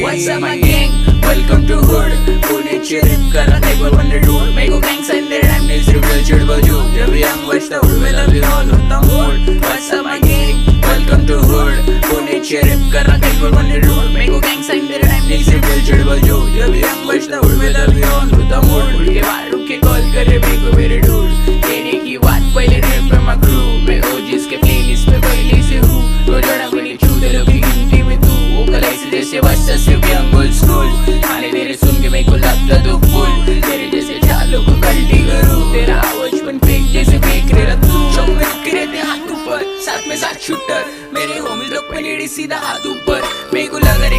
What's up my gang? Welcome to hood. पुण्याची rip करा table on the road. मेरे को gangs and their rhyme needs reveal चिड़बल जो. जब young बचता हूँ मैं love you all होता mood. What's up my gang? Welcome to hood. पुण्याची rip करा table on the road. मेरे को gangs and their rhyme needs reveal चिड़बल जो. जब young बचता हूँ मैं love you all होता mood. उड़ के बाहर रुक के call करे मेरे को मेरे dude. कहने की बात पहले rap पे my crew. मैं OGs के playlist पे पहले से हूँ. रोजाना गोली छू दे लोग की गिनती में तू. वो कलाई से जैसे बच्चा सिर्फ young old school. खाने तेरे सुन के मेरे को लगता तो फुल. तेरे जैसे चालों को गलती करूँ. तेरा बचपन फेंक जैसे फेंक रहा तू. शौक में रुके रहते हाथ ऊपर. साथ में साथ शूटर. मेरे होmies लोग पे सीधा हाथ ऊपर.